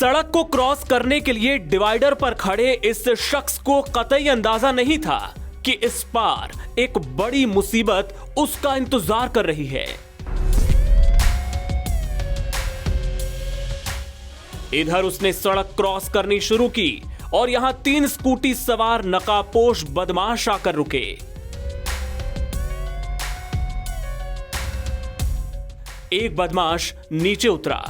सड़क को क्रॉस करने के लिए डिवाइडर पर खड़े इस शख्स को कतई अंदाजा नहीं था कि इस पार एक बड़ी मुसीबत उसका इंतजार कर रही है। इधर उसने सड़क क्रॉस करनी शुरू की और यहां 3 स्कूटी सवार नकाबपोश बदमाश आकर रुके। एक बदमाश नीचे उतरा।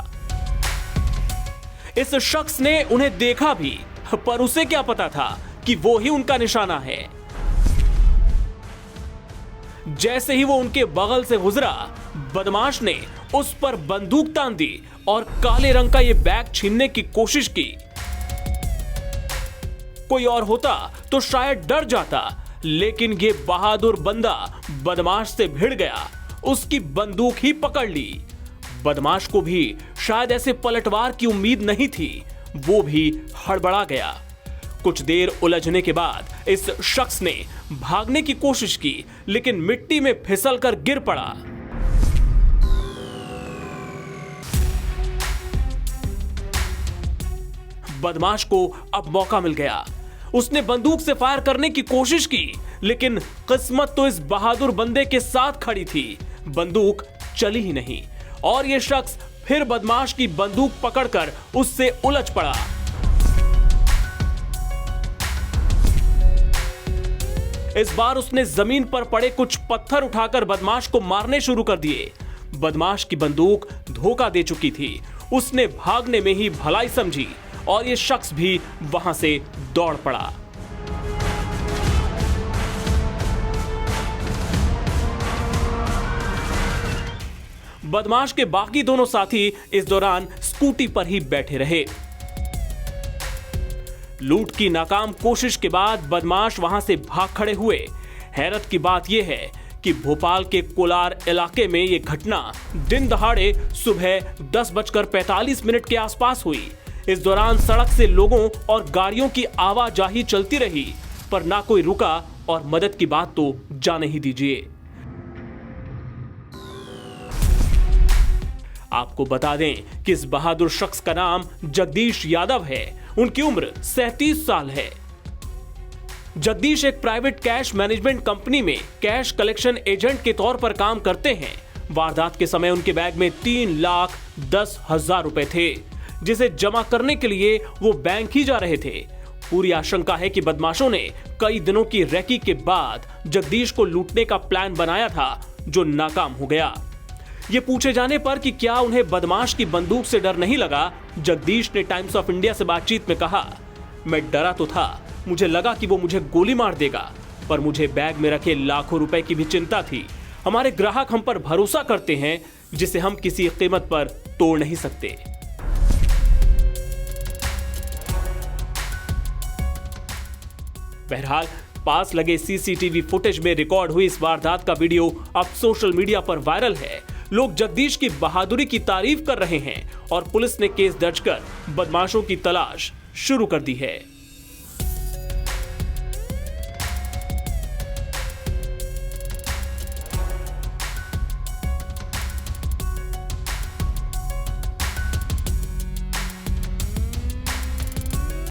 इस शख्स ने उन्हें देखा भी, पर उसे क्या पता था कि वो ही उनका निशाना है। जैसे ही वो उनके बगल से गुजरा, बदमाश ने उस पर बंदूक तान दी और काले रंग का ये बैग छीनने की कोशिश की। कोई और होता तो शायद डर जाता, लेकिन ये बहादुर बंदा बदमाश से भिड़ गया, उसकी बंदूक ही पकड़ ली। बदमाश को भी शायद ऐसे पलटवार की उम्मीद नहीं थी, वो भी हड़बड़ा गया। कुछ देर उलझने के बाद इस शख्स ने भागने की कोशिश की, लेकिन मिट्टी में फिसलकर गिर पड़ा। बदमाश को अब मौका मिल गया। उसने बंदूक से फायर करने की कोशिश की, लेकिन किस्मत तो इस बहादुर बंदे के साथ खड़ी थी। बंदूक चली ही नहीं और यह शख्स फिर बदमाश की बंदूक पकड़कर उससे उलझ पड़ा। इस बार उसने जमीन पर पड़े कुछ पत्थर उठाकर बदमाश को मारने शुरू कर दिए। बदमाश की बंदूक धोखा दे चुकी थी। उसने भागने में ही भलाई समझी और यह शख्स भी वहां से दौड़ पड़ा। बदमाश के बाकी दोनों साथी इस दौरान स्कूटी पर ही बैठे रहे। लूट की नाकाम कोशिश के बाद बदमाश वहां से भाग खड़े हुए। हैरत की बात यह है कि भोपाल के कोलार इलाके में यह घटना दिन दहाड़े सुबह 10:45 के आसपास हुई। इस दौरान सड़क से लोगों और गाड़ियों की आवाजाही चलती रही, पर ना कोई रुका और मदद की बात तो जाने ही दीजिए। आपको बता दें कि इस बहादुर शख्स का नाम जगदीश यादव है। उनकी उम्र 37 साल है। जगदीश एक प्राइवेट कैश मैनेजमेंट कंपनी में कैश कलेक्शन एजेंट के तौर पर काम करते हैं। वारदात के समय उनके बैग में 3,10,000 रुपए थे, जिसे जमा करने के लिए वो बैंक ही जा रहे थे। पूरी आशंका है कि बदमाशों ने कई दिनों की रेकी के बाद जगदीश को लूटने का प्लान बनाया था, जो नाकाम हो गया। ये पूछे जाने पर कि क्या उन्हें बदमाश की बंदूक से डर नहीं लगा, जगदीश ने टाइम्स ऑफ इंडिया से बातचीत में कहा, मैं डरा तो था, मुझे लगा कि वो मुझे गोली मार देगा, पर मुझे बैग में रखे लाखों रुपए की भी चिंता थी। हमारे ग्राहक हम पर भरोसा करते हैं, जिसे हम किसी कीमत पर तोड़ नहीं सकते। बहरहाल पास लगे सीसीटीवी फुटेज में रिकॉर्ड हुई इस वारदात का वीडियो अब सोशल मीडिया पर वायरल है। लोग जगदीश की बहादुरी की तारीफ कर रहे हैं और पुलिस ने केस दर्ज कर बदमाशों की तलाश शुरू कर दी है।